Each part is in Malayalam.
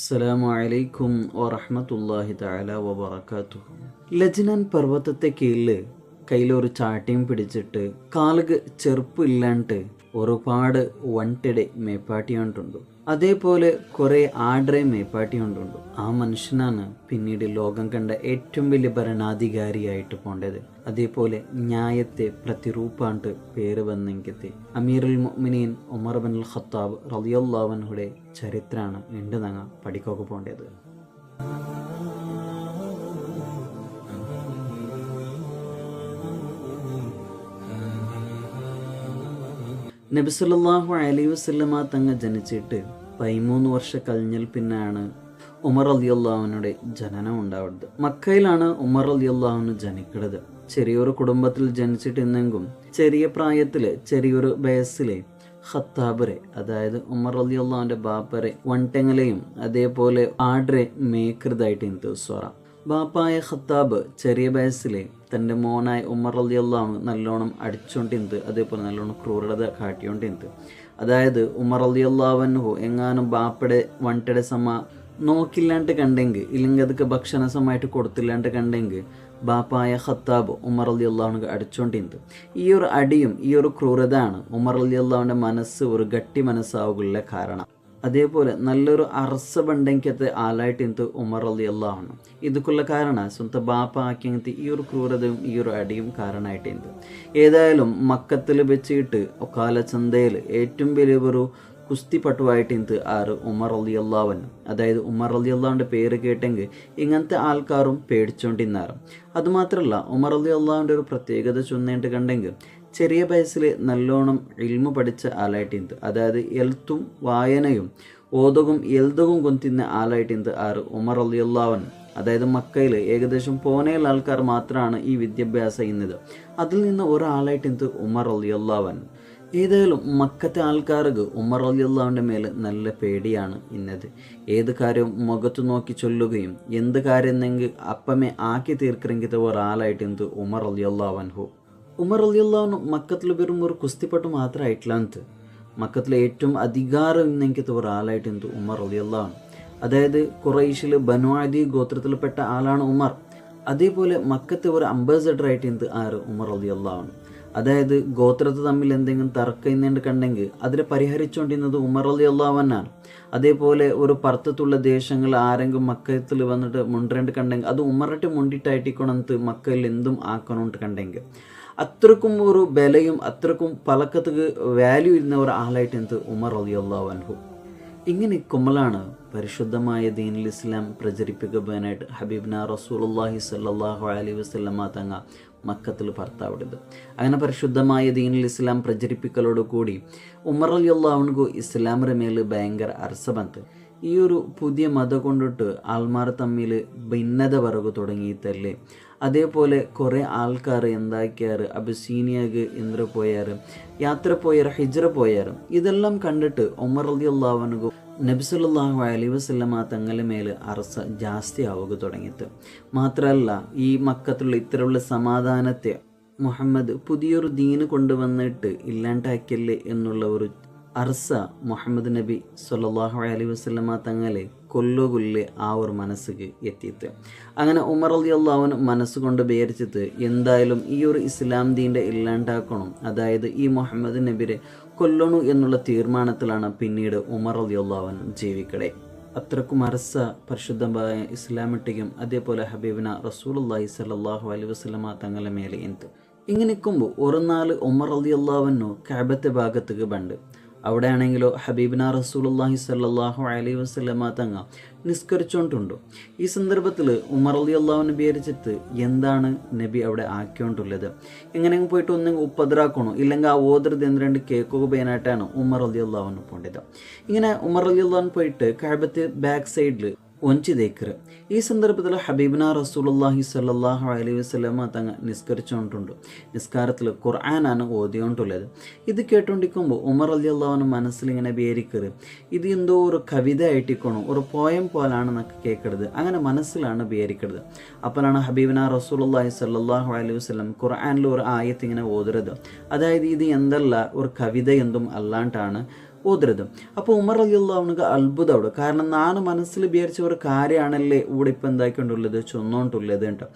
അസ്സലാമു അലൈക്കും വറഹ്മത്തുള്ളാഹി തആല വബറകാതുഹു. ലജ്നാൻ പർവ്വതത്തെ കീഴിൽ കയ്യിലൊരു ചാട്ടിയും പിടിച്ചിട്ട് കാലുക്ക് ചെറുപ്പില്ലാണ്ട് ഒരുപാട് വണ്ടിടെ മേപ്പാട്ടിയോണ്ടുണ്ട്. അതേപോലെ കുറേ ആഡറെ മേപ്പാട്ടിയോണ്ടുണ്ട്. ആ മനുഷ്യനാണ് പിന്നീട് ലോകം കണ്ട ഏറ്റവും വലിയ ഭരണാധികാരിയായിട്ട് പോണ്ടത്. അതേപോലെ ന്യായത്തെ പ്രതിരൂപാണ്ട് പേര് വന്നെങ്കിൽ അമീറുൽ മുഅ്മിനീൻ ഉമർ ഇബ്നുൽ ഖത്താബ് റളിയല്ലാഹു അൻഹുടെ ചരിത്രമാണ് ഉണ്ട് ഞങ്ങൾ പഠിക്കൊക്കെ പോണ്ടത്. നബി സല്ലല്ലാഹു അലൈഹി വസല്ലമ തങ്ങൾ ജനിച്ചിട്ട് 13 വർഷം കഴിഞ്ഞാൽ പിന്നാണ് ഉമർ റളിയല്ലാഹു അൻഹുടെ ജനനം ഉണ്ടാവുന്നത്. മക്കയിലാണ് ഉമർ റളിയല്ലാഹു അൻഹു ജനിക്കുന്നത്. ചെറിയൊരു കുടുംബത്തിൽ ജനിച്ചിട്ടുണ്ടെങ്കിലും ചെറിയ പ്രായത്തില് ചെറിയൊരു വയസ്സിലെ ഖത്താബറെ, അതായത് ഉമർ റളിയല്ലാഹു അൻഹുവിന്റെ ബാപ്പറെ വണ്ടെങ്ങലെയും അതേപോലെ ആഡറെ മേക്കൃതായിട്ട് എനിക്ക് സ്വറ. ബാപ്പായ ഖത്താബ് ചെറിയ വയസ്സിലെ തൻ്റെ മോനായ ഉമർ റളിയല്ലാഹു അൻഹു നല്ലോണം അടിച്ചോണ്ടിരുന്നത്, അതേപോലെ നല്ലോണം ക്രൂരത കാട്ടിയോണ്ടിരുന്നത്. അതായത് ഉമർ റളിയല്ലാഹു അൻഹു എങ്ങാനും ബാപ്പയുടെ വണ്ടയുടെ നോക്കില്ലാണ്ട് കണ്ടെങ്കിൽ, ഇല്ലെങ്കിൽ അതൊക്കെ ഭക്ഷണ സമയമായിട്ട് കൊടുത്തില്ലാണ്ട് കണ്ടെങ്കിൽ ബാപ്പായ ഖത്താബ് ഉമർ റളിയല്ലാഹു അൻഹു അടിച്ചോണ്ടിരുന്നത്. ഈ ഒരു അടിയും ഈ ഒരു ക്രൂരതയാണ് ഉമർ റളിയല്ലാഹു അൻഹുവിൻ്റെ മനസ്സ് ഒരു ഗട്ടി മനസ്സാവുകയുള്ള കാരണം. അതേപോലെ നല്ലൊരു അറസബണ്ടെങ്കിലത്തെ ആളായിട്ട് എനിക്ക് ഉമർ റളിയല്ലാഹു അൻഹു. ഇതൊക്കെയുള്ള കാരണം സ്വന്തം ബാപ്പ ആക്കിയങ്ങനത്തെ ഈ ഒരു ക്രൂരതയും ഈ ഒരു അടിയും കാരണമായിട്ട് എനിക്ക്. ഏതായാലും മക്കത്തിൽ വെച്ചിട്ട് ഒക്കാല ചന്തയിൽ ഏറ്റവും വലിയ ഒരു കുസ്തി പട്ടുവായിട്ട് എനിക്ക് ഉമർ റളിയല്ലാഹു അൻഹു. അതായത് ഉമർ റളിയല്ലാഹുവിൻ്റെ പേര് കേട്ടെങ്കിൽ ഇങ്ങനത്തെ ആൾക്കാരും പേടിച്ചോണ്ടിരുന്നാറ്. അതുമാത്രമല്ല ഉമർ റളിയല്ലാഹുവിൻ്റെ ഒരു പ്രത്യേകത ചൊന്നേട്ട് കണ്ടെങ്കിൽ ചെറിയ വയസ്സിൽ നല്ലോണം ഇൽമു പഠിച്ച ആളായിട്ട് ഇന്ത്. അതായത് എൽത്തും വായനയും ഓതകും എൽതകും കൊന്തിന്ന ആളായിട്ട് ഇന്ത് ഉമർ റളിയല്ലാഹു അൻഹു. അതായത് മക്കയിൽ ഏകദേശം പോനേൽ ആൾക്കാർ മാത്രമാണ് ഈ വിദ്യാഭ്യാസം ഇന്നത്. അതിൽ നിന്ന് ഒരാളായിട്ട് ഇന്ത് ഉമർ റളിയല്ലാഹു അൻഹു. ഏതായാലും മക്കത്തെ ആൾക്കാർക്ക് ഉമർ റളിയല്ലാഹുവിൻ്റെ മേൽ നല്ല പേടിയാണ് ഇന്നത്. ഏത് കാര്യവും മുഖത്ത് നോക്കി ചൊല്ലുകയും എന്ത് കാര്യം എന്നെങ്കിൽ അപ്പമേ ആക്കി തീർക്കണമെങ്കിൽ ഒരാളായിട്ട് ഇന്ത് ഉമർ റളിയല്ലാഹു അൻഹു. ഉമർ റളിയല്ലാഹു അൻഹു മക്കത്തിൽ വെറും ഒരു കുസ്തിപ്പട്ട് മാത്രമായിട്ടില്ലാന്ന്, മക്കത്തിലെ ഏറ്റവും അധികാരം ഇന്നെങ്കിൽ ഒരാളായിട്ട് എന്ത് ഉമർ റളിയല്ലാഹു അൻഹു. അതായത് ഖുറൈശിൽ ബനു അദി ഗോത്രത്തിൽപ്പെട്ട ആളാണ് ഉമർ. അതേപോലെ മക്കത്തെ ഒരു അംബാസഡറായിട്ട് എന്ത് ഉമർ റളിയല്ലാഹു അൻഹു. അതായത് ഗോത്രത്തെ തമ്മിൽ എന്തെങ്കിലും തർക്കം കണ്ടെങ്കിൽ അതിനെ പരിഹരിച്ചുകൊണ്ടിരുന്നത് ഉമർ റളിയല്ലാഹു അൻഹുവാണ്. അതേപോലെ ഒരു പുറത്തുള്ള ദേശങ്ങൾ ആരെങ്കിലും മക്കത്തിൽ വന്നിട്ട് മുണ്ടേണ്ട് കണ്ടെങ്കിൽ അത് ഉമറിട്ട് മുണ്ടിട്ടായിട്ടിക്കണമെന്ന് മക്കയിൽ എന്തും ആക്കണമെന്ന് കണ്ടെങ്കിൽ അത്രക്കും ഒരു ബലയും അത്രക്കും പലക്കത്ത് വാല്യൂ ഇരുന്ന ഒരു ആളായിട്ട് എന്ത് ഉമർ റളിയല്ലാഹു അൻഹു. ഇങ്ങനെ കുമ്മലാണ് പരിശുദ്ധമായ ദീനുൽ ഇസ്ലാം പ്രചരിപ്പിക്കാനായിട്ട് ഹബീബ്ന റസൂലുള്ളാഹി സ്വല്ലല്ലാഹു അലൈഹി വസല്ലമ തങ്ങൾ മക്കത്തിൽ ഭർത്താവിടുന്നത്. അങ്ങനെ പരിശുദ്ധമായ ദീനുൽ ഇസ്ലാം പ്രചരിപ്പിക്കലോടുകൂടി ഉമർ റളിയല്ലാഹു അൻഹു ഇസ്ലാമിൻ്റെ മേൽ ഭയങ്കര അർസബന്ത്. ഈ ഒരു പുതിയ മതം കൊണ്ടിട്ട് ആൾമാർ തമ്മിൽ ഭിന്നത പറകു തുടങ്ങിയിട്ടല്ലേ. അതേപോലെ കുറേ ആൾക്കാർ എന്താക്കിയാറ് അബിസീനിയക്ക് എന്തിനു പോയാറ്, യാത്ര പോയാറ്, ഹിജ്റ പോയാറ്. ഇതെല്ലാം കണ്ടിട്ട് ഉമർ റളിയല്ലാഹു അൻഹു നബി സല്ലല്ലാഹു അലൈഹി വസല്ലമ തങ്ങളുടെ മേൽ അറസ ജാസ്തി ആവുക തുടങ്ങിയിട്ട്. മാത്രമല്ല ഈ മക്കത്തുള്ള ഇത്തരമുള്ള സമാധാനത്തെ മുഹമ്മദ് പുതിയൊരു ദീന് കൊണ്ടുവന്നിട്ട് ഇല്ലാണ്ടാക്കിയല്ലേ എന്നുള്ള ഒരു അർസ മുഹമ്മദ് നബി സല്ലല്ലാഹു അലൈഹി വസല്ലമ തങ്ങളെ കൊല്ലുകൊല്ല് ആ ഒരു മനസ്സിക്ക് എത്തിയിട്ട്. അങ്ങനെ ഉമർ റളിയല്ലാഹു അൻഹു മനസ്സുകൊണ്ട് വിചാരിച്ചിട്ട് എന്തായാലും ഈ ഒരു ഇസ്ലാം ദീൻ്റെ ഇല്ലാണ്ടാക്കണം, അതായത് ഈ മുഹമ്മദ് നബിയെ കൊല്ലണു എന്നുള്ള തീരുമാനത്തിലാണ് പിന്നീട് ഉമർ റളിയല്ലാഹു അൻഹു ജീവിക്കടെ. അത്രക്കും അറസ പരിശുദ്ധമായ ഇസ്ലാമിട്ടിക്കും അതേപോലെ ഹബീബിന റസൂലുള്ളാഹി സ്വല്ലല്ലാഹു അലൈഹി വസല്ലമ തങ്ങളുടെ മേലെ എന്ത്. ഇങ്ങനെ നിൽക്കുമ്പോൾ ഒരു നാൾ ഉമർ റളിയല്ലാഹു അൻഹു കഅബത്തെ ഭാഗത്തേക്ക് ബണ്ട്. അവിടെ ആണെങ്കിലോ ഹബീബിന റസൂലുള്ളാഹി സ്വല്ലല്ലാഹു അലൈഹി വസല്ലമ തങ്ങൾ നിസ്കരിച്ചുകൊണ്ടുണ്ട്. ഈ സന്ദർഭത്തിൽ ഉമർ റളിയല്ലാഹു അൻഹു വിചാരിച്ചിട്ട് എന്താണ് നബി അവിടെ ആക്കിക്കൊണ്ടുള്ളത്, എങ്ങനെയെങ്കിലും പോയിട്ട് ഒന്നെങ്കിൽ ഉപദ്രാക്കണോ ഇല്ലെങ്കിൽ ആ ഓതൃത് എന്തിരണ്ട് കേൾക്കുക പേനായിട്ടാണ് ഉമർ റളിയല്ലാഹു അൻഹു പോണ്ടത്. ഇങ്ങനെ ഉമർ റളിയല്ലാഹു അൻഹു പോയിട്ട് കഅബത്തെ ബാക്ക് സൈഡിൽ ഒഞ്ചി തേക്കറ്. ഈ സന്ദർഭത്തിൽ ഹബീബിന റസൂലുള്ളാഹി സ്വല്ലല്ലാഹു അലൈഹി വസല്ലമ തങ്ങൾ നിസ്കരിച്ചുകൊണ്ടുണ്ട്. നിസ്കാരത്തിൽ ഖുർആനാണ് ഓതിക്കൊണ്ടുള്ളത്. ഇത് കേട്ടുകൊണ്ടിരിക്കുമ്പോൾ ഉമർ റളിയല്ലാഹു അൻഹു മനസ്സിലിങ്ങനെ വിചാരിക്കറ്, ഇത് എന്തോ ഒരു കവിത ആയിട്ടിക്കണോ ഒരു പോയം പോലാണെന്നൊക്കെ കേൾക്കരുത്. അങ്ങനെ മനസ്സിലാണ് വിചാരിക്കരുത്. അപ്പോഴാണ് ഹബീബിന റസൂലുള്ളാഹി സ്വല്ലല്ലാഹു അലൈഹി വസല്ലം ഖുർആനിൽ ഒരു ആയത്ത് ഇങ്ങനെ ഓതുന്നത്. അതായത് ഇത് എന്തല്ല ഒരു കവിത എന്തും അല്ലാണ്ടാണ് ഓതരുത്. അപ്പോൾ ഉമർ റളിയല്ലാഹുവിന് അത്ഭുതമാണ്. കാരണം ನಾನು മനസ്സിൽ വിചാരിച്ച ഒരു കാര്യമാണല്ലേ ഇവിടെ ഇപ്പം എന്താക്കിക്കൊണ്ടുള്ളത് ചൊന്നോണ്ടുള്ളത് കേട്ടോ.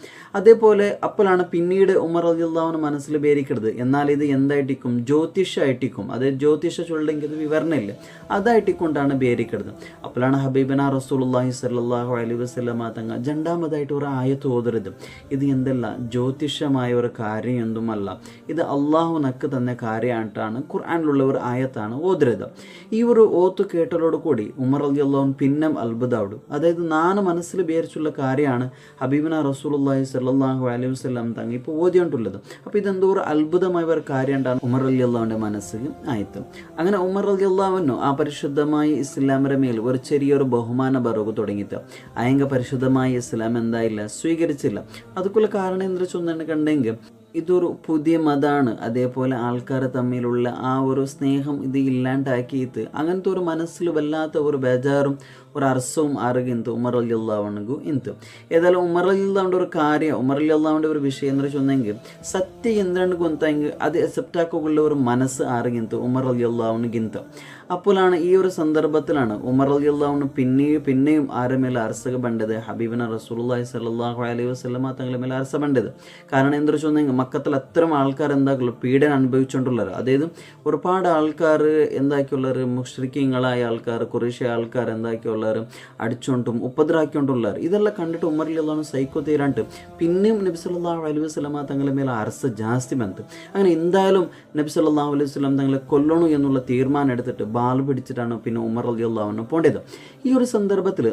അതേപോലെ അപ്പോഴാണ് പിന്നീട് ഉമർ റളിയല്ലാഹുവിന് മനസ്സിൽ വിചാരിക്കരുത് എന്നാൽ ഇത് എന്തായിട്ടിക്കും ജ്യോതിഷമായിട്ടിക്കും, അതായത് ജ്യോതിഷ ചൊല്ലെങ്കിൽ ഇത് വിവരണമില്ല, അതായിട്ടിക്കൊണ്ടാണ് വിചാരിക്കരുത്. അപ്പോഴാണ് ഹബീബന റസൂലുള്ളാഹി സ്വല്ലല്ലാഹു അലൈഹി വസല്ലമ തങ്ങൾ രണ്ടാമതായിട്ട് ഒരു ആയത്ത് ഓതരുത്. ഇത് എന്തല്ല ജ്യോതിഷമായ ഒരു കാര്യം എന്തുമല്ല, ഇത് അള്ളാഹുനക്ക് തന്നെ കാര്യമായിട്ടാണ് ഖുർആനിലുള്ള ഒരു ആയത്താണ് ഓതരുത്. ഈ ഒരു ഓത്ത് കേട്ടലോട് കൂടി ഉമർ റളിയല്ലാഹു പിന്നെ അത്ഭുതമാവും. അതായത് ನಾನು മനസ്സിൽ വിചാരിച്ചുള്ള കാര്യമാണ് ഹബീബന റസൂലുള്ളാഹി സ്വല്ലല്ലാഹു അലൈഹി വസല്ലം തങ്ങൾ ഇപ്പോൾ ഓതിയിട്ടുള്ളത്. അപ്പോൾ ഇതെന്തോ ഒരു അത്ഭുതമായ ഒരു കാര്യമാണ് ഉമർ റളിയല്ലാഹുവിൻ്റെ മനസ്സിൽ ആയത്ത്. അങ്ങനെ ഉമർ റളിയല്ലാഹു ആ പരിശുദ്ധമായ ഇസ്ലാമിന്റെ മേൽ ഒരു ചെറിയൊരു ബഹുമാന ബറവ് തുടങ്ങിയിട്ട് അയങ്ക പരിശുദ്ധമായ ഇസ്ലാം എന്തായില്ല സ്വീകരിച്ചില്ല. അതുക്കുള്ള കാരണം എന്താ ചൊന്നിട്ടുണ്ടെങ്കിൽ ഇതൊരു പുതിയ മതമാണ്, അതേപോലെ ആൾക്കാർ തമ്മിലുള്ള ആ ഒരു സ്നേഹം ഇത് ഇല്ലാണ്ടാക്കിയിട്ട് അങ്ങനത്തെ ഒരു മനസ്സിൽ വല്ലാത്ത ഒരു ബേജാറും ഒരു അർസവും അറിയിന്ത് ഉമർ റളിയല്ലാഹു ഇന്ത്. ഏതായാലും ഉമർ റളിയല്ലാഹുവിൻ്റെ ഒരു കാര്യം, ഉമർ റളിയല്ലാഹുവിൻ്റെ ഒരു വിഷയം എന്ന് ചൊന്നെങ്കിൽ സത്യം എന്താണ് ഗൊന്തെങ്കിൽ അത് അക്സെപ്റ്റ് ആക്കുള്ള ഒരു മനസ്സ് അറിയിന്ത് ഉമർ റളിയല്ലാഹുവിന്. അപ്പോഴാണ് ഈ ഒരു സന്ദർഭത്തിലാണ് ഉമർ റളിയല്ലാഹു പിന്നെയും ആരുടെ മേലെ അർസക ബണ്ടത് ഹബീബന റസൂലുള്ളാഹി സ്വല്ലല്ലാഹു അലൈഹി വസല്ലമ തങ്ങളുടെ മേലെ അർസ ബണ്ടത്. കാരണം എന്താ ചൊന്നെങ്കിൽ മക്കത്തിൽ അത്തരം ആൾക്കാർ എന്താക്കുള്ളൂ പീഡനം അനുഭവിച്ചുകൊണ്ടുള്ളവർ, അതായത് ഒരുപാട് ആൾക്കാർ എന്താക്കിയുള്ളവർ മുശ്രിക്കീങ്ങളായ ആൾക്കാർ കുറേശ്ശെ ആൾക്കാർ എന്താക്കിയുള്ളവർ അടിച്ചുകൊണ്ടും ഉപദ്രവിക്കൊണ്ടുള്ളവർ ഇതെല്ലാം കണ്ടിട്ട് ഉമർ റളിയല്ലാഹു സൈക്കോ തീരാണ്ട് പിന്നെയും നബി സല്ലല്ലാഹു അലൈഹി വസല്ലമ തങ്ങളുടെ മേലെ അർസ ജാസ്തി ബന്ധം. അങ്ങനെ എന്തായാലും നബി സല്ലല്ലാഹു അലൈഹി വസല്ലം തങ്ങളെ കൊല്ലണു എന്നുള്ള തീരുമാനം എടുത്തിട്ട് ബാൽ പിടിച്ചിട്ടാണ് പിന്നെ ഉമർ റളിയല്ലാഹു പോണ്ടത്. ഈ ഒരു സന്ദർഭത്തിൽ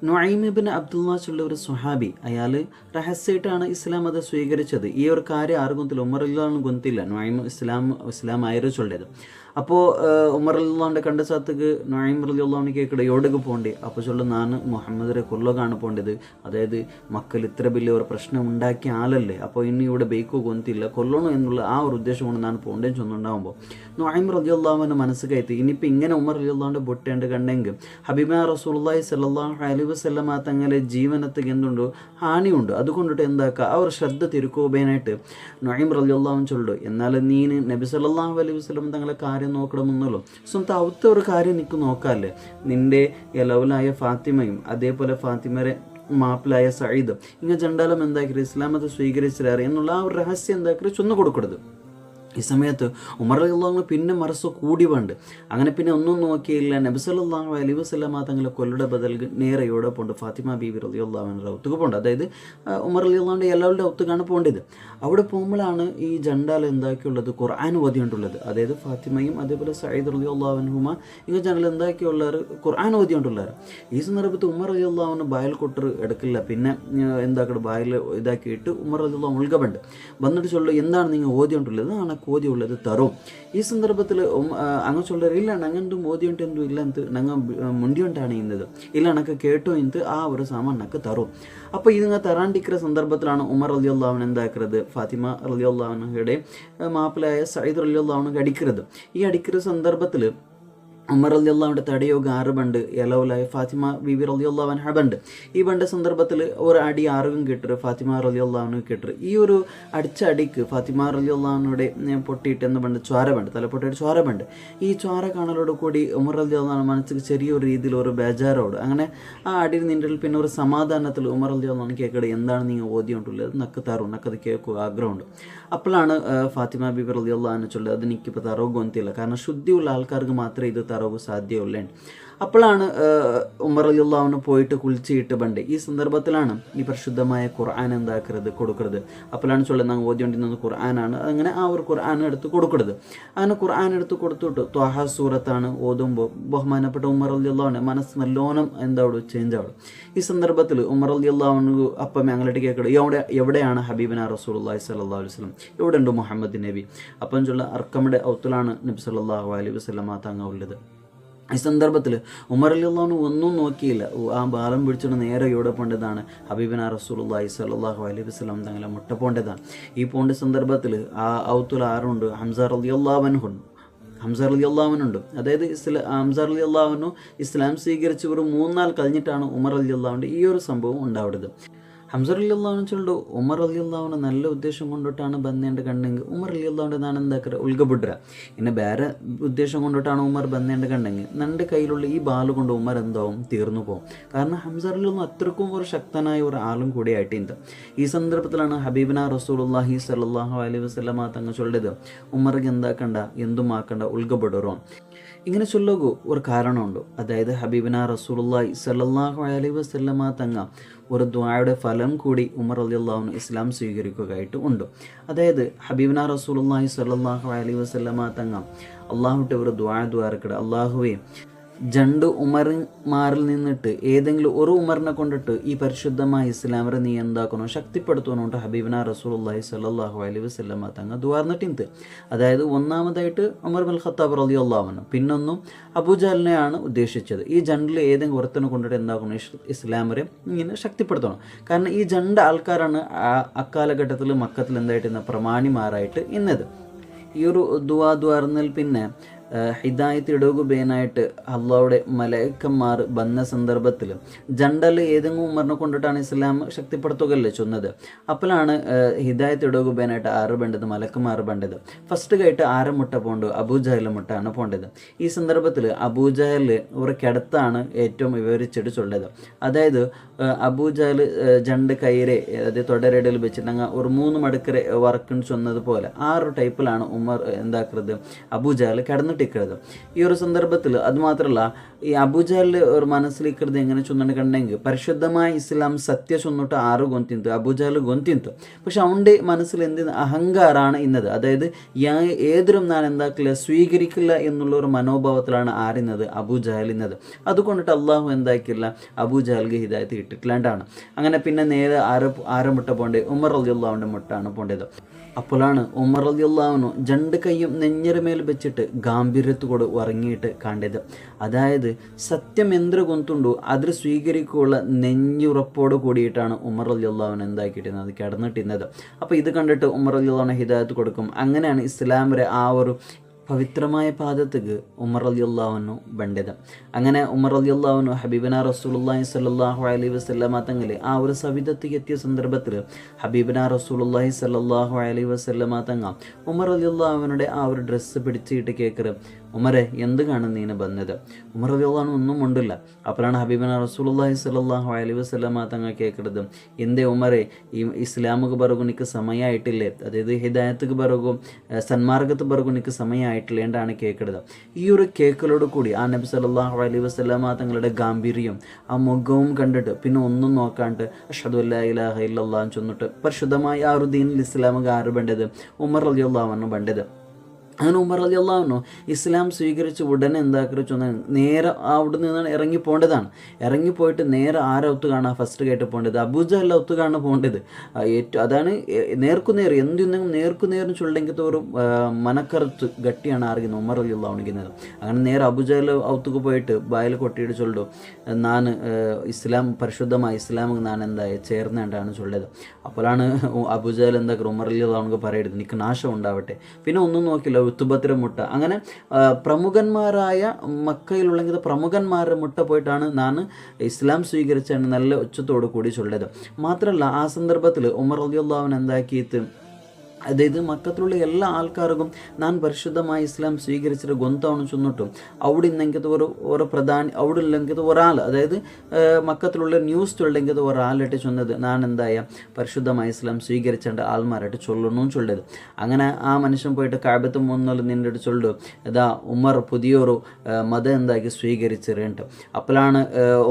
നുഐം ഇബ്നു അബ്ദുല്ലാ ചുള്ള ഒരു സ്വഹാബി, അയാൾ രഹസ്യമായിട്ടാണ് ഇസ്ലാം മതം സ്വീകരിച്ചത്. ഈ ഒരു കാര്യം ആർക്കും ഗൊന്തില്ല, ഉമർ റളിയല്ലാഹു ഗൊന്തില്ല നുഐം ഇസ്ലാം ആയിരുന്നു ചൊല്ലത്. അപ്പോൾ ഉമർ റളിയല്ലാഹുവിൻ്റെ കണ്ട സ്ഥലത്തേക്ക് നുഐം റളിയല്ലാഹു കേൾക്കട എവിടേക്ക് പോകണ്ടേ? അപ്പോൾ ചൊല്ലും ഞാൻ മുഹമ്മദിനെ കൊല്ലുകയാണ് പോകേണ്ടത്, അതായത് മക്കൾ ഇത്ര വലിയ ഒരു പ്രശ്നം ഉണ്ടാക്കിയ ആളല്ലേ, അപ്പോൾ ഇനി ഇവിടെ ബേക്കോ ഗൊന്തില്ല കൊല്ലണോ എന്നുള്ള ആ ഒരു ഉദ്ദേശം കൊണ്ട് ഞാൻ പോകേണ്ടതെന്ന് ചൊന്നുണ്ടാകുമ്പോൾ നുഐം റളിയല്ലാഹുവിൻ്റെ മനസ്സ് കയറ്റി ഇനിയിപ്പോൾ ഇങ്ങനെ ഉമർ റളിയല്ലാഹുവിൻ്റെ പൊട്ടേണ്ട കണ്ടെങ്കിൽ ഹബീബന റസൂലുള്ളാഹി സ്വല്ലല്ലാഹു അലൈഹി വസല്ലമ തങ്ങളെ ജീവനത്തിൽ എന്തുണ്ടോ ഹാനിയുണ്ട്, അതുകൊണ്ടിട്ട് എന്താക്കുക ആ ഒരു ശ്രദ്ധ തിരുക്കോബേനായിട്ട് നുഐം റളിയല്ലാഹു ചൊല്ലു. എന്നാലും നീ നബി സല്ലല്ലാഹു അലൈഹി വസല്ലം തങ്ങളെ കാര്യം നോക്കണമെന്നല്ലോ, സ്വന്തം അവിടുത്തെ ഒരു കാര്യം നിനക്ക് നോക്കാമല്ലേ. നിന്റെ ലൗലായ ഫാത്തിമയും അതേപോലെ ഫാത്തിമരെ മാപ്പിളായ സഈദ് ഇങ്ങനെ ചണ്ടാലം എന്താക്കി ഇസ്ലാം അത് സ്വീകരിച്ചില്ലാറ് എന്നുള്ള ആ ഒരു രഹസ്യം എന്താക്കി ചൊന്നു കൊടുക്കരുത്. ഈ സമയത്ത് ഉമർ റളിയല്ലാഹു പിന്നെ മനസ്സ് കൂടി വേണ്ട. അങ്ങനെ പിന്നെ ഒന്നും നോക്കിയില്ല, നബി സല്ലല്ലാഹു അലൈഹി വസല്ലമ തങ്ങളെ കൊല്ലുടെ ബദൽ നേരെ എവിടെ പോണ്ട് ഫാത്തിമ ബീബി റളിയല്ലാഹു അൻഹയുടെ ഒത്തുക്ക് പോകേണ്ടത്. അതായത് ഉമർ റളിയല്ലാഹുവിൻ്റെ എല്ലാവരുടെ ഒത്തുകാണ് പോകേണ്ടത്. അവിടെ പോകുമ്പോഴാണ് ഈ ജണ്ടാൽ എന്താക്കിയുള്ളത് ഖുർആൻ ഓതിയിട്ടുള്ളത്. അതായത് ഫാത്തിമയും അതേപോലെ സഈദ് റളിയല്ലാഹു അൻഹുമ ഇങ്ങനെ ജണ്ടാൽ എന്താക്കിയുള്ളവർ ഖുർആൻ ഓതിയിട്ടുള്ളവർ. ഈ സന്ദർഭത്തിൽ ഉമർ റളിയല്ലാഹുവിന് ബായൽ കൊട്ടർ എടുക്കില്ല, പിന്നെ എന്താക്കട്ടെ ബായിൽ ഇതാക്കിയിട്ട് ഉമർ റളിയല്ലാഹു ഉൾഗബണ്ട് വന്നിട്ട് ചൊല്ലു എന്താണ് നിങ്ങൾ ഓതിയിട്ടുള്ളത്, ഓതിയുള്ളത് തരും. ഈ സന്ദർഭത്തിൽ അങ്ങ് ചൊല്ലറ് ഇല്ല ഞങ്ങಂದು ಓದಿಯುಂಟು ಎಂದು ಇಲ್ಲ ಅಂತ ನಂಗೆ ಮುಂಡಿಯುಂಟಾണ് ഇന്നത് ഇല്ല എനിക്ക് കേട്ടോ എന്ത് ആ ഒരു സാമാൻ എനിക്ക് തരും. അപ്പോൾ ഇതിങ്ങ തരാണ്ടിക്കുന്ന സന്ദർഭത്തിലാണ് ഉമർ റളിയല്ലാഹു എന്താക്കുന്നത് ഫാത്തിമ റളിയല്ലാഹുയുടെ മാപ്പിളായ സഈദ് റളിയല്ലാഹു അടിക്കുന്നത്. ഈ അടിക്കുന്ന സന്ദർഭത്തിൽ ഉമർ റളിയല്ലാഹുവിൻ്റെ തടയോ ആറ് ബണ്ട് യലൗലായ ഫാത്തിമ ബീബി റളിയല്ലാഹു അൻഹ ബണ്ട്. ഈ ബണ്ട് സന്ദർഭത്തിൽ ഒരു അടി ആർക്കും കിട്ടരു ഫാത്തിമ റളിയല്ലാഹുവിന് കിട്ടരു. ഈ ഒരു അടിച്ച അടിക്ക് ഫാത്തിമ റളിയല്ലാഹുവിൻ്റെ പൊട്ടിയിട്ട് എന്ന് ബണ്ട് ചോര ബണ്ട് തലപ്പൊട്ടിയിട്ട് ചോര ബണ്ട്. ഈ ചോര കാണലോട് കൂടി ഉമർ റളിയല്ലാഹു മനസ്സിൽ ചെറിയൊരു രീതിയിൽ ഒരു ബേജാറോട് അങ്ങനെ ആ അടിയിൽ നിന്നിൽ പിന്നെ ഒരു സമാധാനത്തിൽ ഉമർ റളിയല്ലാഹു കേൾക്കട്ടെ എന്താണ് നിങ്ങൾ ഓതിയിട്ടുള്ളത് നക്ക് തരും നക്കത് കേൾക്കുക ആഗ്രഹമുണ്ട്. അപ്പോഴാണ് ഫാത്തിമ ബീബി റളിയല്ലാഹു ചൊല്ലുന്നത് അത് എനിക്കിപ്പോൾ തറവ് ഗൊന്തില്ല, കാരണം ശുദ്ധിയുള്ള ആൾക്കാർക്ക് മാത്രമേ ഇത് തറവ് സാധ്യമല്ലേ. അപ്പോഴാണ് ഉമർ റളിയല്ലാഹു പോയിട്ട് കുളിച്ചിട്ട് ബണ്ട്. ഈ സന്ദർഭത്തിലാണ് ഈ പരിശുദ്ധമായ ഖുർആൻ എന്താക്കരുത് കൊടുക്കരുത്. അപ്പോഴാണ് ചൊല്ലുന്നത് ഞങ്ങൾ ഓതിക്കൊണ്ടിരുന്നത് ഖുർആനാണ്, അങ്ങനെ ആ ഒരു ഖുർആൻ എടുത്ത് കൊടുക്കരുത്. അങ്ങനെ ഖുർആൻ എടുത്ത് കൊടുത്തിട്ട് ത്വാഹ സൂറത്താണ് ഓതുമ്പോൾ ബഹുമാനപ്പെട്ട ഉമർ റളിയല്ലാഹുവിൻ്റെ മനസ്സ് നല്ലോണം എന്താവും ചേഞ്ച് ആവും. ഈ സന്ദർഭത്തിൽ ഉമർ റളിയല്ലാഹു അപ്പം ഞങ്ങളുടെ കേൾക്കട്ടെ എവിടെയാണ് ഹബീബന റസൂലുള്ളാഹി സ്വല്ലല്ലാഹു അലൈഹി വസല്ലം, എവിടെ ഉണ്ട് മുഹമ്മദ് നബി? അപ്പം ചൊല്ല അർക്കമിൻ്റെ ഔത്തിലാണ് നബി സല്ലല്ലാഹു അലൈഹി വസല്ലം തങ്ങ ഉള്ളത്. ഈ സന്ദർഭത്തിൽ ഉമർ റളിയല്ലാഹു ഒന്നും നോക്കിയില്ല, ആ ബാലം പിടിച്ചിട്ട് നേരെ ഇവിടെ പോണ്ടതാണ് ഹബീബന റസൂലുള്ളാഹി സ്വല്ലല്ലാഹു അലൈഹി വസല്ലം തങ്ങളെ മുട്ട പോണ്ടതാണ്. ഈ പോണ്ട സന്ദർഭത്തിൽ ആ ഔത്തുൽ ആറുണ്ട് ഹംസ റളിയല്ലാഹു അൻഹുണ്ട്. അതായത് ഹംസ റളിയല്ലാഹു ഇസ്ലാം സ്വീകരിച്ച് ഒരു 3 നാൾ കഴിഞ്ഞിട്ടാണ് ഉമർ റളിയല്ലാഹുവിൻ്റെ ഈ ഒരു സംഭവം ഉണ്ടാവുന്നത്. ഹംസ റളിയല്ലാഹു ചൊല്ലു ഉമർ റളിയല്ലാഹുവിന് നല്ല ഉദ്ദേശം കൊണ്ടിട്ടാണ് ബന്ധേണ്ട കണ്ടെങ്കിൽ ഉമർ റളിയല്ലാഹുവിൻ്റെ നാണ് എന്താക്കുക ഉൾഗബുഡ്ര. ഇന്നെ വേറെ ഉദ്ദേശം കൊണ്ടിട്ടാണ് ഉമർ ബന്ധേണ്ട കണ്ടെങ്കിൽ നൻ്റെ കയ്യിലുള്ള ഈ ബാല് കൊണ്ട് ഉമർ എന്താവും തീർന്നു പോകും. കാരണം ഹംസ റളിയല്ലാഹു അത്രക്കും ഒരു ശക്തനായ ഒരു ആളും കൂടി ആയിട്ടുണ്ട്. ഈ സന്ദർഭത്തിലാണ് ഹബീബിന റസൂലുള്ളാഹി സ്വല്ലല്ലാഹു അലൈഹി വസല്ലമ തങ്ങൾ ചൊല്ലത് ഉമർക്ക് എന്താക്കണ്ട എന്തും ആക്കണ്ട ഉൾഗബുഡറോ. ഇങ്ങനെ ചൊല്ലുക ഒരു കാരണമുണ്ട്. അതായത് ഹബീബിന റസൂലുള്ളാഹി സ്വല്ലല്ലാഹു അലൈഹി വസല്ലമ തങ്ങ ഒരു ദുആയുടെ ഫലം കൂടി ഉമർ റളിയല്ലാഹു അൻഹു ഇസ്ലാം സ്വീകരിക്കുകയായിട്ട് ഉണ്ട്. അതായത് ഹബീബിന റസൂലുള്ളാഹി സ്വല്ലല്ലാഹു അലൈഹി വസല്ലമ തങ്ങ അള്ളാഹുവിൻ്റെ ഒരു ദ്വാരക്കിട അള്ളാഹുവേ രണ്ട് ഉമർമാരിൽ നിന്നിട്ട് ഏതെങ്കിലും ഒരു ഉമറിനെ കൊണ്ടിട്ട് ഈ പരിശുദ്ധമായ ഇസ്ലാമിനെ നീ എന്താക്കണോ ശക്തിപ്പെടുത്തണോട്ട് ഹബീബിന റസൂലുള്ളാഹി സ്വല്ലല്ലാഹു അലൈഹി വസല്ലമ തങ്ങൾ ദുആർന്നിട്ടുണ്ട്. അതായത് ഒന്നാമതായിട്ട് ഉമർ ബിൻ ഖത്താബ് റളിയല്ലാഹു അൻഹു, പിന്നൊന്നും അബൂജഹലിനെയാണ് ഉദ്ദേശിച്ചത്. ഈ ജണ്ടിൽ ഏതെങ്കിലും ഒരുത്തനെ കൊണ്ടിട്ട് എന്താക്കണം ഇസ്ലാമിനെ ഇങ്ങനെ ശക്തിപ്പെടുത്തണം. കാരണം ഈ രണ്ട് ആൾക്കാരാണ് അക്കാലഘട്ടത്തിൽ മക്കത്തിൽ എന്തായിട്ട് പ്രമാണിമാരായിട്ട് ഇന്നത്. ഈ ഒരു ദ്വാർന്നൽ പിന്നെ ഹിദായത്ത് ഇടകുബേനായിട്ട് അള്ളാഹുടെ മലൈക്കന്മാർ വന്ന സന്ദർഭത്തിൽ ജണ്ടൽ ഏതെങ്കിലും ഉമറിനെ കൊണ്ടിട്ടാണ് ഇസ്ലാം ശക്തിപ്പെടുത്തുകയല്ലേ ചൊന്നത്. അപ്പോഴാണ് ഹിദായത്ത് ഇടകുബേനായിട്ട് ആറ് വേണ്ടത് മലക്കന്മാർ വേണ്ടത്. ഫസ്റ്റ് ആയിട്ട് ആരെ മുട്ട പോകേണ്ടത് അബൂജഹൽ മുട്ടാണ് പോകേണ്ടത്. ഈ സന്ദർഭത്തിൽ അബൂജഹൽ ഒരു കിടത്താണ് ഏറ്റവും വിവരിച്ചിട്ട് ചൊല്ലത്. അതായത് അബൂജഹൽ ജണ്ട് കൈരെ അതായത് തൊടരടയിൽ വെച്ചിട്ട് ഒരു 3 മടക്കര വർക്കെന്ന് ചൊന്നത് പോലെ ആ ഒരു ടൈപ്പിലാണ് ഉമർ എന്താക്കുന്നത് അബൂജഹൽ കിടന്നിട്ടിക്കുന്നത്. ഈ ഒരു സന്ദർഭത്തിൽ അതുമാത്രമല്ല ഈ അബൂജഹലിൻ്റെ ഒരു മനസ്സിലിക്കുന്നത് എങ്ങനെ ചൊന്നിട്ടുണ്ടെങ്കിൽ പരിശുദ്ധമായ ഇസ്ലാം സത്യ ചൊന്നിട്ട് ആറ് ഗൊന്തിന്ത് അബൂജഹൽ ഗൊന്തിന്ത്. പക്ഷെ അവൻ്റെ മനസ്സിൽ അഹങ്കാരാണ് ഇന്നത്. അതായത് ഏതൊരും ഞാൻ എന്താക്കില്ല സ്വീകരിക്കില്ല എന്നുള്ള ഒരു മനോഭാവത്തിലാണ് ആരുന്നത് അബൂജഹൽ ഇന്നത്. അതുകൊണ്ടിട്ട് അള്ളാഹു എന്താക്കില്ല അബൂജഹൽക്ക് ഹിദായത്ത് കിട്ടിയിട്ടില്ലാണ്ടാണ്. അങ്ങനെ പിന്നെ നേരെ ആരെ മുട്ട പോകേണ്ടത് ഉമർ റളിയല്ലാഹുവിൻ്റെ മുട്ടാണ് പോകേണ്ടത്. അപ്പോഴാണ് ഉമർ റളിയല്ലാഹു അൻഹു രണ്ട് കൈയും നെഞ്ഞരമേൽ വെച്ചിട്ട് ഗാംഭീര്യത്തോട് ഉറങ്ങിയിട്ട് കണ്ടത്. അതായത് സത്യം എന്തൊരു കൊന്തുണ്ടോ അതിൽ സ്വീകരിക്കുള്ള നെഞ്ഞുറപ്പോട് കൂടിയിട്ടാണ് ഉമർ റളിയല്ലാഹു അൻഹു എന്താക്കിയിട്ടിരുന്നത് അത് കിടന്നിട്ടിരുന്നത്. അപ്പോൾ ഇത് കണ്ടിട്ട് ഉമർ റളിയല്ലാഹു അൻഹു ഹിദായത്ത് കൊടുക്കും. അങ്ങനെയാണ് ഇസ്ലാമിലെ ആ ഒരു പവിത്രമായ പാദത്തേക്ക് ഉമർ റളിയല്ലാഹു അൻഹു ബണ്ടത്. അങ്ങനെ ഉമർ റളിയല്ലാഹു അൻഹു ഹബീബിന റസൂലുള്ളാഹി സ്വല്ലല്ലാഹു അലൈഹി വസല്ലമ തങ്ങൾ ആ ഒരു സവിധത്തേക്ക് എത്തിയ സന്ദർഭത്തിൽ ഹബീബിന റസൂലുള്ളാഹി സ്വല്ലല്ലാഹു അലൈഹി വസല്ലമ തങ്ങൾ ഉമർ റളിയല്ലാഹു അൻഹുവിൻ്റെ ആ ഒരു ഡ്രസ്സ് പിടിച്ചിട്ട് കേൾക്കറ് ഉമരെ എന്ത് കാണും നീന് വന്നത്. ഉമർ റളിയല്ലാഹു അൻഹു ഒന്നും ഉണ്ടില്ല. അപ്പോഴാണ് ഹബീബിന റസൂലുള്ളാഹി സ്വല്ലല്ലാഹു അലൈഹി വസല്ലമ തങ്ങൾ കേൾക്കുന്നത് എന്തേ ഉമറെ ഈ ഇസ്ലാമുക്ക് പിറകു നിനക്ക് സമയമായിട്ടില്ലേ, അതായത് ഹിദായത്തുക്ക് പിറകും സന്മാർഗത്ത് പിറകു നിനക്ക് സമയമായിട്ടില്ലേണ്ടാണ് കേൾക്കുന്നത്. ഈ ഒരു കേൾക്കലോട് കൂടി ആ നബി സല്ലല്ലാഹു അലൈഹി വസല്ലമ തങ്ങളുടെ ഗാംഭീര്യം ആ മുഖവും കണ്ടിട്ട് പിന്നെ ഒന്നും നോക്കാണ്ട് അഷ്ഹദു അല്ലാ ഇലാഹ ഇല്ലല്ലാഹ് എന്ന് ചൊന്നിട്ട് പരിശുദ്ധമായ ആ ഒരു ദീനിൽ ഇസ്ലാമുക്ക് ആര് വേണ്ടത് ഉമർ റളിയല്ലാഹു അൻഹു വേണ്ടത്. അങ്ങനെ ഉമർ റളിയല്ലാഹു അൻഹു ഇസ്ലാം സ്വീകരിച്ച് ഉടനെ എന്താക്കി ചൊന്നാൽ നേരെ അവിടെ നിന്നാണ് ഇറങ്ങിപ്പോണ്ടതാണ്. ഇറങ്ങിപ്പോയിട്ട് നേരെ ആരെ ഒത്തു കാണാൻ ഫസ്റ്റ് കേട്ട് പോകേണ്ടത് അബൂജഹലിനെ ഒത്തു കാണാൻ പോകേണ്ടത്. ഏറ്റവും അതാണ് നേർക്കുനേർ എന്തെങ്കിലും നേർക്കുനേർന്ന് ചൊല്ലെങ്കിൽ തോറും മനക്കറുത്ത് ഗട്ടിയാണ് ആർക്കുന്നത് ഉമർ റളിയല്ലാഹു അൻഹു. അങ്ങനെ നേരെ അബൂജഹൽ ഔത്തുക്ക് പോയിട്ട് ബായിൽ കൊട്ടിയിട്ട് ചൊല്ലു ഞാൻ ഇസ്ലാം പരിശുദ്ധമായ ഇസ്ലാമിക്ക് ഞാൻ എന്തായി ചേർന്നേണ്ടാണ് ചൊല്ലത്. അപ്പോഴാണ് അബൂജഹൽ എന്താക്കുക ഉമർ റളിയല്ലാഹു അൻഹു പറയരുത് നിനക്ക് നാശം ഉണ്ടാവട്ടെ. പിന്നെ ഒന്നും നോക്കില്ല ഉത്തുബത്തിൻ്റെ മുട്ട. അങ്ങനെ പ്രമുഖന്മാരായ മക്കയിലുള്ളെങ്കിൽ പ്രമുഖന്മാരുടെ മുട്ട പോയിട്ടാണ് ഞാൻ ഇസ്ലാം സ്വീകരിച്ചാണ് നല്ല ഉച്ചത്തോടു കൂടി ചൊല്ലത്. മാത്രമല്ല ആ സന്ദർഭത്തിൽ ഉമർ റളിയല്ലാഹു അൻഹു എന്താക്കിയിട്ട് അതായത് മക്കത്തിലുള്ള എല്ലാ ആൾക്കാർക്കും ഞാൻ പരിശുദ്ധമായ ഇസ്ലാം സ്വീകരിച്ചിട്ട് ഗൊന്താവണം ചൊന്നിട്ടും അവിടെ ഇന്നെങ്കിൽ ഒരു പ്രധാന അവിടെ ഇല്ലെങ്കിൽ ഒരാൾ അതായത് മക്കത്തിലുള്ള ന്യൂസ് ചൊല്ലെങ്കിൽ ഒരാളായിട്ട് ചൊന്നത് ഞാൻ എന്തായ പരിശുദ്ധമായ ഇസ്ലാം സ്വീകരിച്ചേണ്ട ആൾമാരായിട്ട് ചൊല്ലണമെന്ന് ചൊല്ലത്. അങ്ങനെ ആ മനുഷ്യൻ പോയിട്ട് കഅബത്ത് മുന്നിൽ നിന്നിട്ട് ചൊല്ലു ഇതാ ഉമർ പുതിയൊരു മതം എന്താക്കി സ്വീകരിച്ചിട്ടുണ്ട്. അപ്പോഴാണ്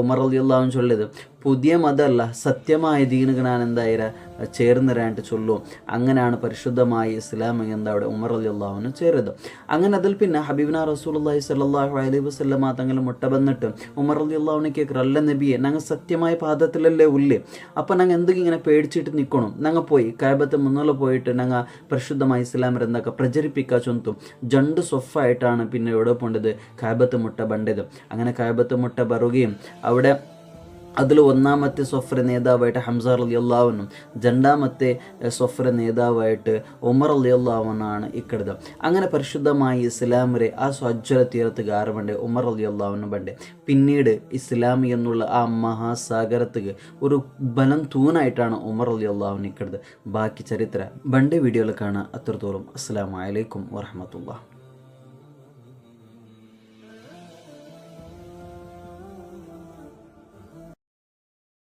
ഉമർ റളിയല്ലാഹു അൻഹു ചൊല്ലത് പുതിയ മതമല്ല സത്യമായ ദീനുക്ക് ഞാൻ എന്തായാലും ചേർന്നിരാണ്ട് ചൊല്ലും. അങ്ങനെയാണ് പരിശുദ്ധമായ ഇസ്ലാം എന്താ അവിടെ ഉമർ റളിയല്ലാഹു അൻഹു ചേർന്നത്. അങ്ങനെ അതിൽ പിന്നെ ഹബീബിന റസൂലുള്ളാഹി സ്വല്ലല്ലാഹു അലൈഹി വസല്ലമ തങ്ങൾ മുട്ട വന്നിട്ട് ഉമർ റളിയല്ലാഹു അൻഹു കേൾക്കുക അല്ല നബിയെ ഞങ്ങൾ സത്യമായ പാദത്തിലല്ലേ ഉള്ളേ, അപ്പം ഞങ്ങൾ എന്തെങ്കിലും ഇങ്ങനെ പേടിച്ചിട്ട് നിൽക്കണം, ഞങ്ങൾ പോയി കഅബത്ത് മുന്നിൽ പോയിട്ട് ഞങ്ങൾ പരിശുദ്ധമായ ഇസ്ലാമിൽ എന്തൊക്കെ പ്രചരിപ്പിക്കാൻ ചൊന്തും ജണ്ട് സൊഫായിട്ടാണ് പിന്നെ എവിടെ പോകേണ്ടത് കഅബത്ത് മുട്ട ബണ്ടത്. അങ്ങനെ കഅബത്ത് മുട്ട ബറുകയും അവിടെ അതിൽ ഒന്നാമത്തെ സ്വഫ്ര നേതാവായിട്ട് ഹംസ റളിയല്ലാഹുവിനും രണ്ടാമത്തെ സ്വഫ്ര നേതാവായിട്ട് ഉമർ റളിയല്ലാഹുവിനാണ് ഇക്കടുത്. അങ്ങനെ പരിശുദ്ധമായ ഇസ്ലാമിലെ ആ സ്വജ്വല തീരത്ത് കാറുമുണ്ട് ഉമർ റളിയല്ലാഹുവിനും പണ്ട്. പിന്നീട് ഇസ്ലാമി എന്നുള്ള ആ മഹാസാഗരത്തുക്ക് ഒരു ബലം തൂണായിട്ടാണ് ഉമർ റളിയല്ലാഹുവിന് ഇക്കടുത്. ബാക്കി ചരിത്ര ബണ്ട് വീഡിയോയിൽ കാണാം. അത്രത്തോളം. അസ്സലാമു അലൈക്കും വറഹ്മത്തുള്ളാഹി.